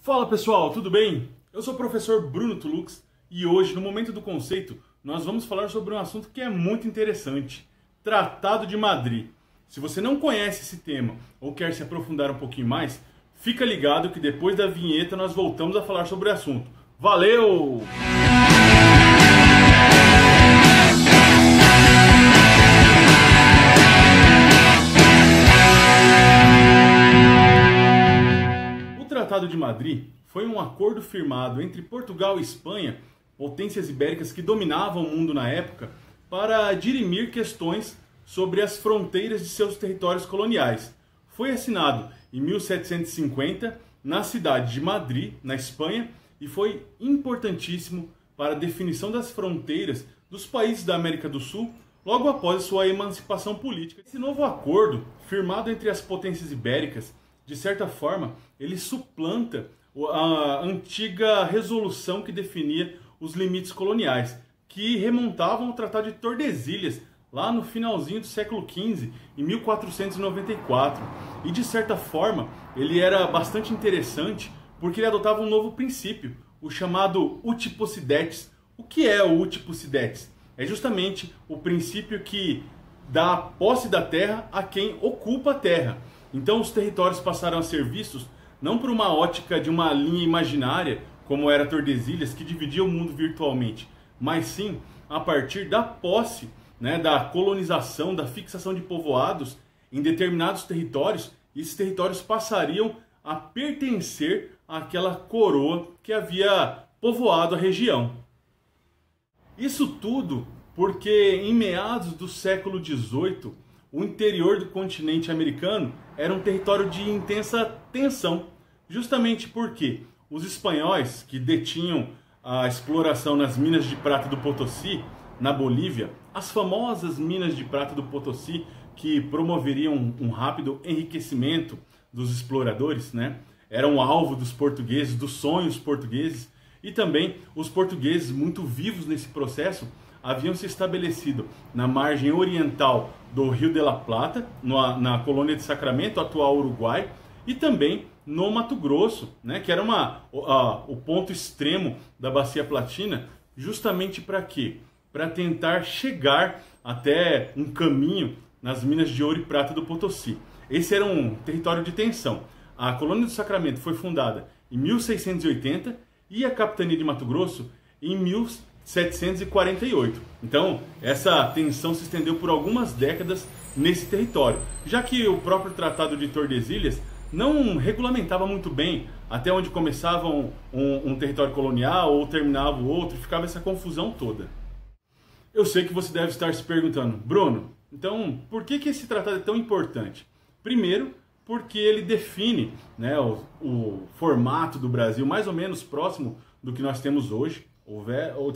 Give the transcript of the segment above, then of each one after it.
Fala pessoal, tudo bem? Eu sou o professor Bruno Tulux e hoje, no Momento do Conceito, nós vamos falar sobre um assunto que é muito interessante: Tratado de Madrid. Se você não conhece esse tema ou quer se aprofundar um pouquinho mais, fica ligado que depois da vinheta nós voltamos a falar sobre o assunto. Valeu! O Tratado de Madrid foi um acordo firmado entre Portugal e Espanha, potências ibéricas que dominavam o mundo na época, para dirimir questões sobre as fronteiras de seus territórios coloniais. Foi assinado em 1750 na cidade de Madrid, na Espanha, e foi importantíssimo para a definição das fronteiras dos países da América do Sul logo após sua emancipação política. Esse novo acordo, firmado entre as potências ibéricas, de certa forma, ele suplanta a antiga resolução que definia os limites coloniais, que remontavam ao Tratado de Tordesilhas, lá no finalzinho do século XV, em 1494. E de certa forma, ele era bastante interessante porque ele adotava um novo princípio, o chamado Uti Possidetis. O que é o Uti Possidetis? É justamente o princípio que dá a posse da terra a quem ocupa a terra. Então os territórios passaram a ser vistos não por uma ótica de uma linha imaginária, como era Tordesilhas, que dividia o mundo virtualmente, mas sim a partir da posse, da colonização, da fixação de povoados em determinados territórios, e esses territórios passariam a pertencer àquela coroa que havia povoado a região. Isso tudo porque em meados do século XVIII, o interior do continente americano era um território de intensa tensão, justamente porque os espanhóis, que detinham a exploração nas minas de prata do Potosí, na Bolívia, as famosas minas de prata do Potosí, que promoveriam um rápido enriquecimento dos exploradores, eram alvo dos portugueses, dos sonhos portugueses, e também os portugueses, muito vivos nesse processo, haviam se estabelecido na margem oriental do Rio de la Plata, na colônia de Sacramento, atual Uruguai, e também no Mato Grosso, que era o ponto extremo da Bacia Platina, justamente para quê? Para tentar chegar até um caminho nas minas de ouro e prata do Potosí. Esse era um território de tensão. A colônia do Sacramento foi fundada em 1680 e a capitania de Mato Grosso em 1748. Então, essa tensão se estendeu por algumas décadas nesse território, já que o próprio Tratado de Tordesilhas não regulamentava muito bem até onde começava um território colonial ou terminava o outro, ficava essa confusão toda. Eu sei que você deve estar se perguntando: Bruno, então por que esse tratado é tão importante? Primeiro, porque ele define o formato do Brasil mais ou menos próximo do que nós temos hoje.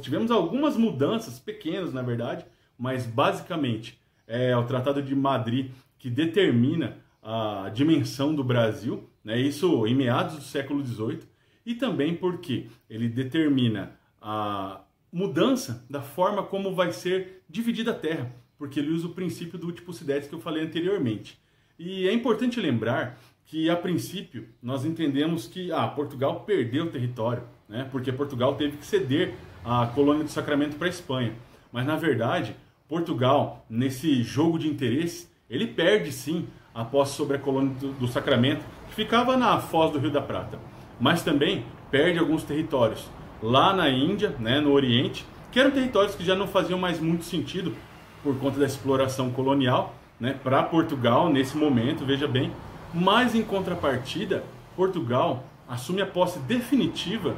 Tivemos algumas mudanças, pequenas na verdade, mas basicamente é o Tratado de Madrid que determina a dimensão do Brasil, isso em meados do século XVIII, e também porque ele determina a mudança da forma como vai ser dividida a terra, porque ele usa o princípio do Uti Possidetis que eu falei anteriormente. E é importante lembrar que, a princípio, nós entendemos que Portugal perdeu território, porque Portugal teve que ceder a colônia do Sacramento para a Espanha. Mas, na verdade, Portugal, nesse jogo de interesses, ele perde sim a posse sobre a colônia do Sacramento, que ficava na foz do Rio da Prata. Mas também perde alguns territórios lá na Índia, no Oriente, que eram territórios que já não faziam mais muito sentido por conta da exploração colonial, para Portugal nesse momento, veja bem. Mas em contrapartida, Portugal assume a posse definitiva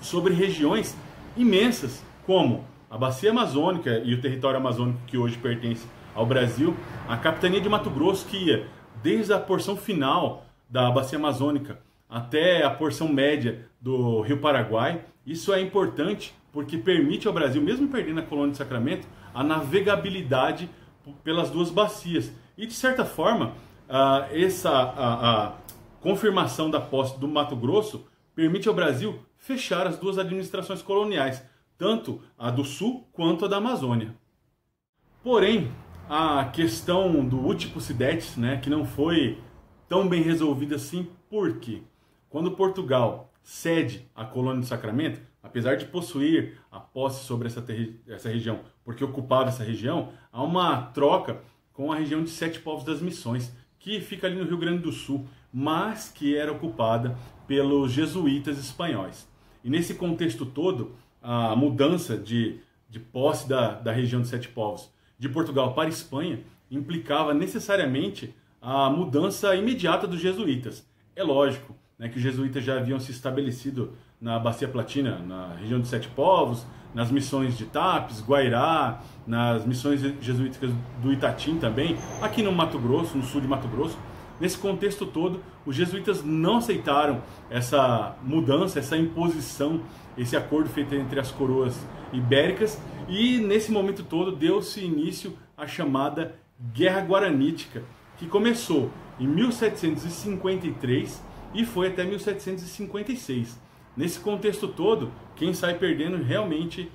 sobre regiões imensas, como a Bacia Amazônica e o território amazônico que hoje pertence ao Brasil, a capitania de Mato Grosso, que ia desde a porção final da Bacia Amazônica até a porção média do Rio Paraguai. Isso é importante porque permite ao Brasil, mesmo perdendo a colônia de Sacramento, a navegabilidade pelas duas bacias. E de certa forma, essa confirmação da posse do Mato Grosso permite ao Brasil fechar as duas administrações coloniais, tanto a do Sul quanto a da Amazônia. Porém, a questão do Uti Possidetis, que não foi tão bem resolvida assim, por quê? quando Portugal cede a colônia do Sacramento, apesar de possuir a posse sobre essa região, porque ocupava essa região, há uma troca com a região de Sete Povos das Missões, que fica ali no Rio Grande do Sul, mas que era ocupada pelos jesuítas espanhóis. E nesse contexto todo, a mudança de posse da região de Sete Povos de Portugal para a Espanha implicava necessariamente a mudança imediata dos jesuítas. É lógico, né, que os jesuítas já haviam se estabelecido na Bacia Platina, na região de Sete Povos, nas missões de Tapes, Guairá, nas missões jesuíticas do Itatim também, aqui no Mato Grosso, no sul de Mato Grosso. Nesse contexto todo, os jesuítas não aceitaram essa mudança, essa imposição, esse acordo feito entre as coroas ibéricas, e nesse momento todo deu-se início à chamada Guerra Guaranítica, que começou em 1753 e foi até 1756. Nesse contexto todo, quem sai perdendo realmente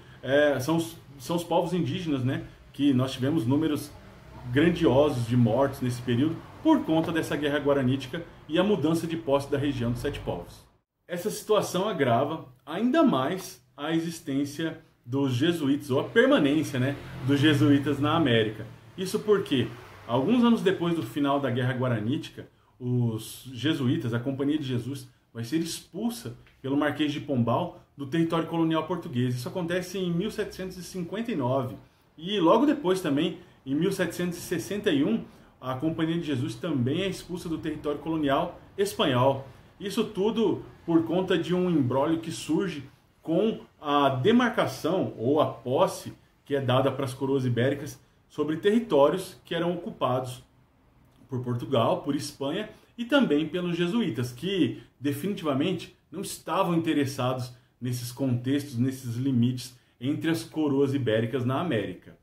são os povos indígenas, né? Que nós tivemos números grandiosos de mortos nesse período por conta dessa Guerra Guaranítica e a mudança de posse da região dos Sete Povos. Essa situação agrava ainda mais a existência dos jesuítas, ou a permanência, né, dos jesuítas na América. Isso porque, alguns anos depois do final da Guerra Guaranítica, os jesuítas, a Companhia de Jesus, vai ser expulsa pelo Marquês de Pombal do território colonial português. Isso acontece em 1759. E logo depois também, em 1761, a Companhia de Jesus também é expulsa do território colonial espanhol. Isso tudo por conta de um imbróglio que surge com a demarcação ou a posse que é dada para as coroas ibéricas sobre territórios que eram ocupados por Portugal, por Espanha e também pelos jesuítas, que definitivamente não estavam interessados nesses contextos, nesses limites entre as coroas ibéricas na América.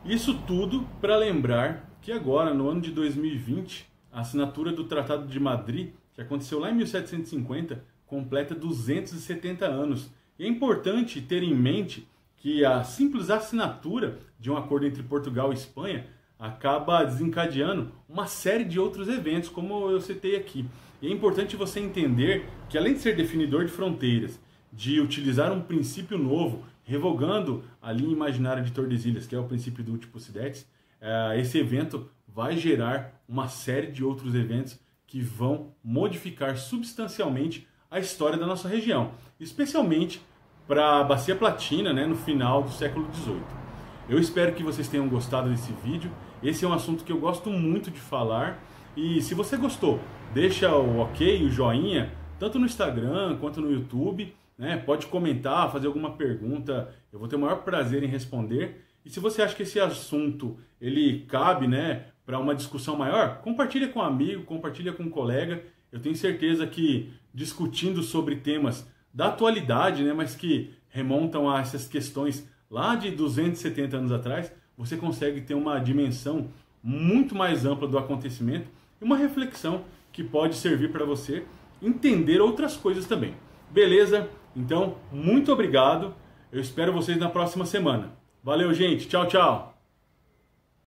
Isso tudo para lembrar que agora, no ano de 2020, a assinatura do Tratado de Madrid, que aconteceu lá em 1750, completa 270 anos. E é importante ter em mente que a simples assinatura de um acordo entre Portugal e Espanha acaba desencadeando uma série de outros eventos, como eu citei aqui. E é importante você entender que, além de ser definidor de fronteiras, de utilizar um princípio novo, revogando a linha imaginária de Tordesilhas, que é o princípio do Utipocidetes, esse evento vai gerar uma série de outros eventos que vão modificar substancialmente a história da nossa região, especialmente para a Bacia Platina, né, no final do século XVIII. Eu espero que vocês tenham gostado desse vídeo. Esse é um assunto que eu gosto muito de falar. E se você gostou, deixa o ok, o joinha, tanto no Instagram quanto no YouTube, né? Pode comentar, fazer alguma pergunta, eu vou ter o maior prazer em responder. E se você acha que esse assunto ele cabe, né, para uma discussão maior, compartilha com um amigo, compartilha com um colega. Eu tenho certeza que discutindo sobre temas da atualidade, né, mas que remontam a essas questões lá de 270 anos atrás, você consegue ter uma dimensão muito mais ampla do acontecimento e uma reflexão que pode servir para você entender outras coisas também. Beleza? Então, muito obrigado. Eu espero vocês na próxima semana. Valeu, gente. Tchau, tchau.